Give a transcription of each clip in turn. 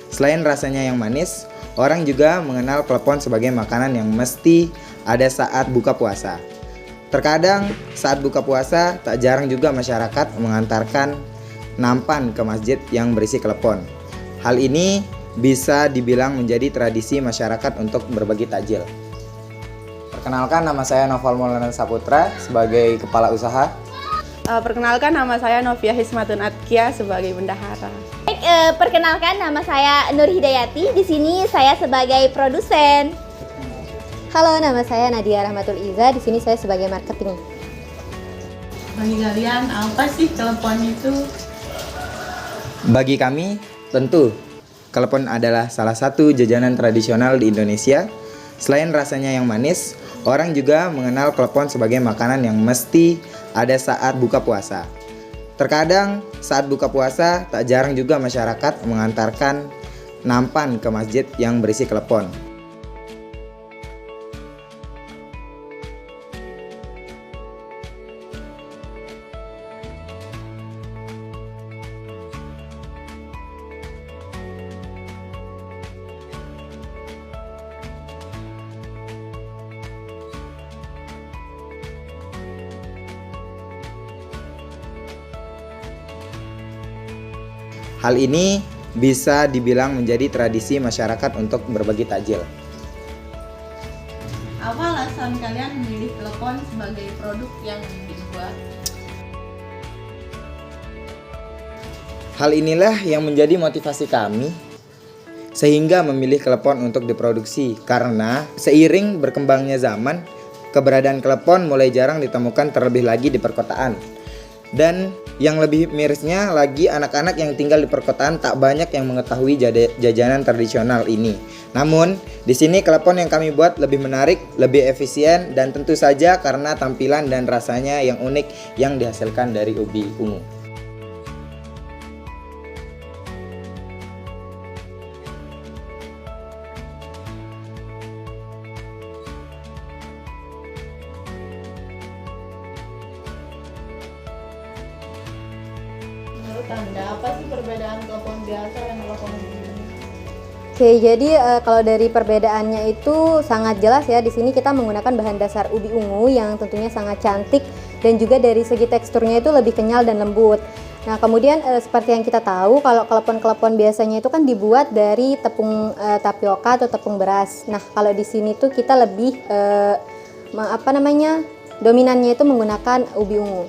Selain rasanya yang manis, orang juga mengenal klepon sebagai makanan yang mesti ada saat buka puasa. Terkadang saat buka puasa, tak jarang juga masyarakat mengantarkan nampan ke masjid yang berisi klepon. Hal ini bisa dibilang menjadi tradisi masyarakat untuk berbagi takjil. Perkenalkan, nama saya Noval Maulana Saputra sebagai kepala usaha. Perkenalkan, nama saya Novia Hismatun Atkia sebagai bendahara. Perkenalkan, nama saya Nur Hidayati. Di sini saya sebagai produsen. Halo, nama saya Nadia Rahmatul Iza. Di sini saya sebagai marketing. Bagi kalian, apa sih klepon itu? Bagi kami, tentu klepon adalah salah satu jajanan tradisional di Indonesia. Selain rasanya yang manis, orang juga mengenal klepon sebagai makanan yang mesti ada saat buka puasa. Terkadang saat buka puasa, tak jarang juga masyarakat mengantarkan nampan ke masjid yang berisi klepon. Hal ini bisa dibilang menjadi tradisi masyarakat untuk berbagi takjil. Apa alasan kalian memilih klepon sebagai produk yang dibuat? Hal inilah yang menjadi motivasi kami sehingga memilih klepon untuk diproduksi, karena seiring berkembangnya zaman, keberadaan klepon mulai jarang ditemukan terlebih lagi di perkotaan. Dan yang lebih mirisnya lagi, anak-anak yang tinggal di perkotaan tak banyak yang mengetahui jajanan tradisional ini. Namun, di sini klepon yang kami buat lebih menarik, lebih efisien, dan tentu saja karena tampilan dan rasanya yang unik yang dihasilkan dari ubi ungu. Menurut Anda, apa sih perbedaan klepon biasa dan klepon ubi? Oke, jadi kalau dari perbedaannya itu sangat jelas ya. Di sini kita menggunakan bahan dasar ubi ungu yang tentunya sangat cantik, dan juga dari segi teksturnya itu lebih kenyal dan lembut. Nah, kemudian seperti yang kita tahu, kalau klepon-klepon biasanya itu kan dibuat dari tepung tapioka atau tepung beras. Nah, kalau di sini tuh kita lebih dominannya itu menggunakan ubi ungu.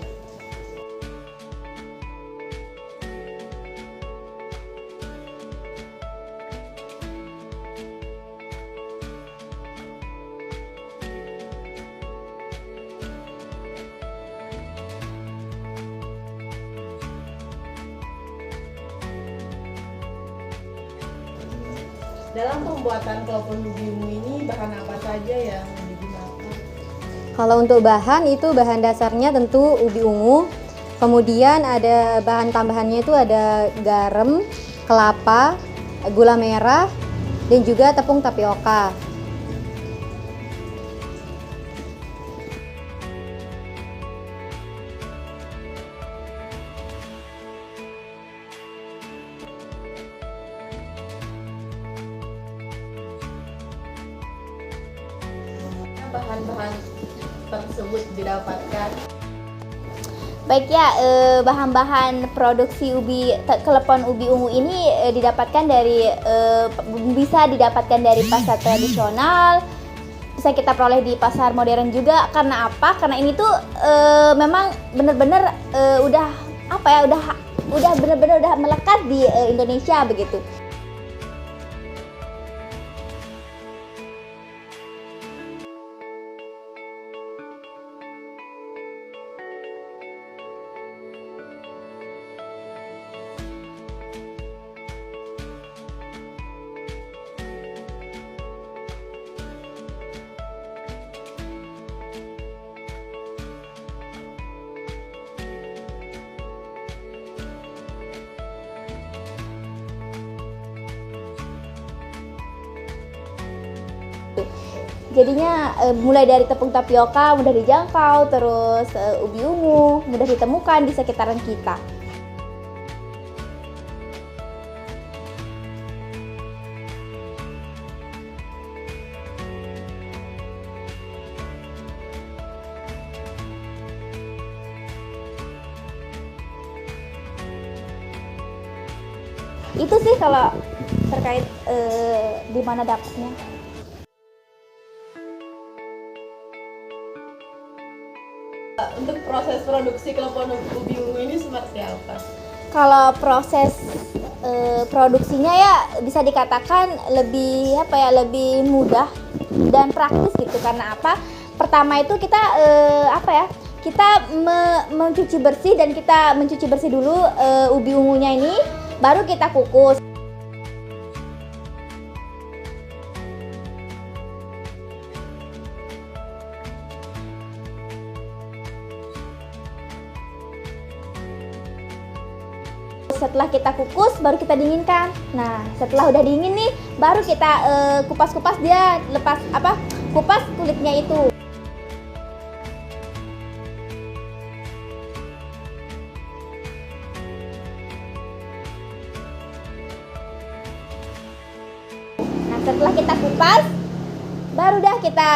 Dalam pembuatan klepon ubi ungu ini, bahan apa saja yang digunakan? Kalau untuk bahan itu bahan dasarnya tentu ubi ungu. Kemudian ada bahan tambahannya itu ada garam, kelapa, gula merah, dan juga tepung tapioka. Bahan-bahan tersebut didapatkan? Baik ya, bahan-bahan produksi klepon ubi ungu ini bisa didapatkan dari pasar tradisional, bisa kita peroleh di pasar modern juga. Karena apa? Karena ini tuh memang benar-benar udah benar-benar melekat di Indonesia begitu. Jadinya mulai dari tepung tapioka mudah dijangkau, terus ubi ungu mudah ditemukan di sekitaran kita. Itu sih kalau terkait di mana dapatnya. Untuk proses produksi klepon ubi ungu ini seperti apa? Kalau proses produksinya ya bisa dikatakan lebih lebih mudah dan praktis gitu. Karena apa? Pertama itu kita kita mencuci bersih, dan kita mencuci bersih dulu ubi ungunya ini, baru kita kukus. Setelah kita kukus, baru kita dinginkan. Nah, setelah udah dingin nih, baru kita kupas-kupas dia, kupas kulitnya itu. Nah, setelah kita kupas, baru dah kita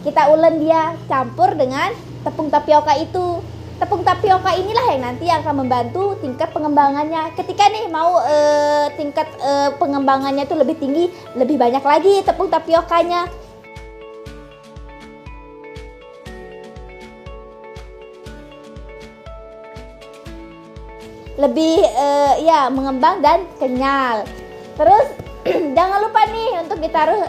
kita ulen dia, campur dengan tepung tapioka itu. Tepung tapioka inilah yang nanti akan membantu tingkat pengembangannya. Ketika nih mau tingkat pengembangannya itu lebih tinggi, lebih banyak lagi tepung tapiokanya. Lebih mengembang dan kenyal. Terus jangan lupa nih untuk ditaruh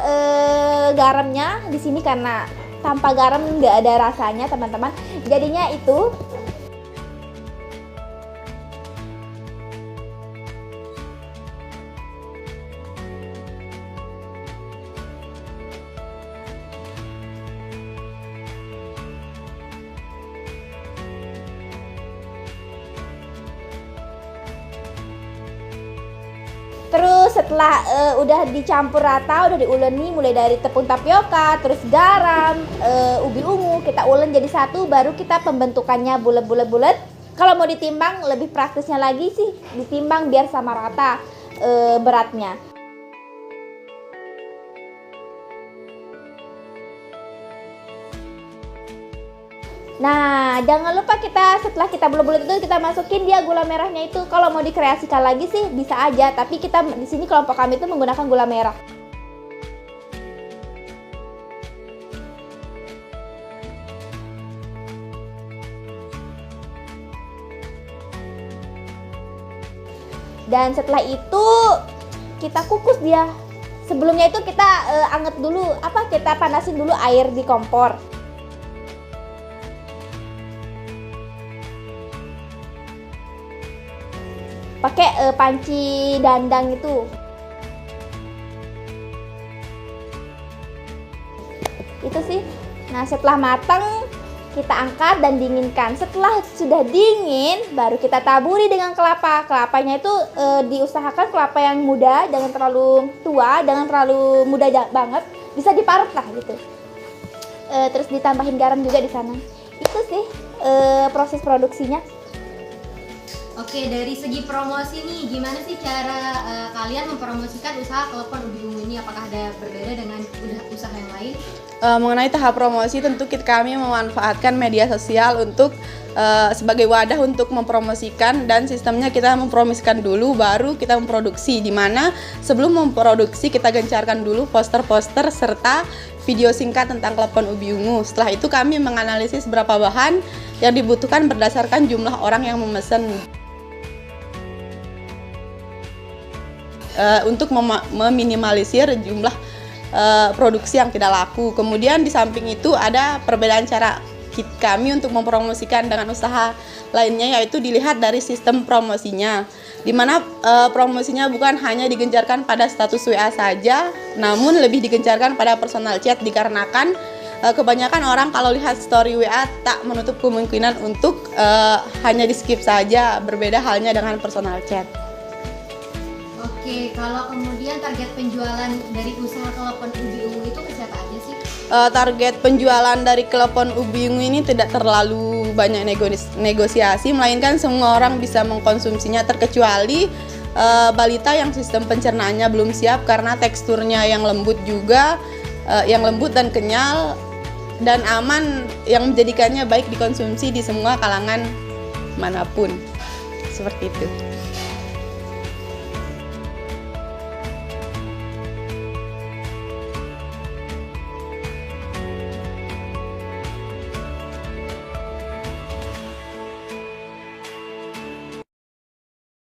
garamnya di sini, karena tanpa garam nggak ada rasanya teman-teman. Jadinya itu terus setelah udah dicampur rata, udah diuleni mulai dari tepung tapioka, terus garam, ubi ungu, kita ulen jadi satu, baru kita pembentukannya bulat-bulat. Kalau mau ditimbang, lebih praktisnya lagi sih ditimbang biar sama rata beratnya. Nah, jangan lupa setelah kita bulat-bulat itu kita masukin dia gula merahnya itu. Kalau mau dikreasikan lagi sih bisa aja, tapi kita di sini kelompok kami itu menggunakan gula merah. Dan setelah itu kita kukus dia. Sebelumnya itu kita anget dulu, kita panasin dulu air di kompor. Pakai panci dandang itu. Itu sih. Nah, setelah matang kita angkat dan dinginkan. Setelah sudah dingin, baru kita taburi dengan kelapa. Kelapanya itu diusahakan kelapa yang muda, jangan terlalu tua, jangan terlalu muda banget. Bisa diparut lah gitu. Terus ditambahin garam juga di sana. Itu sih proses produksinya. Oke, dari segi promosi nih, gimana sih cara kalian mempromosikan usaha klepon ubi ungu ini? Apakah ada berbeda dengan usaha yang lain? Mengenai tahap promosi, tentu kami memanfaatkan media sosial untuk sebagai wadah untuk mempromosikan, dan sistemnya kita mempromosikan dulu baru kita memproduksi, di mana sebelum memproduksi kita gencarkan dulu poster-poster serta video singkat tentang klepon ubi ungu. Setelah itu kami menganalisis berapa bahan yang dibutuhkan berdasarkan jumlah orang yang memesan. Untuk meminimalisir jumlah produksi yang tidak laku. Kemudian di samping itu ada perbedaan cara kami untuk mempromosikan dengan usaha lainnya, yaitu dilihat dari sistem promosinya, di mana promosinya bukan hanya digencarkan pada status WA saja, namun lebih digencarkan pada personal chat, dikarenakan kebanyakan orang kalau lihat story WA tak menutup kemungkinan untuk hanya di skip saja, berbeda halnya dengan personal chat. Oke, kalau kemudian target penjualan dari usaha klepon ubi ungu itu ke siapa aja sih? Target penjualan dari klepon ubi ungu ini tidak terlalu banyak negosiasi, melainkan semua orang bisa mengkonsumsinya, terkecuali balita yang sistem pencernaannya belum siap karena teksturnya yang lembut juga, yang lembut dan kenyal dan aman, yang menjadikannya baik dikonsumsi di semua kalangan manapun. Seperti itu.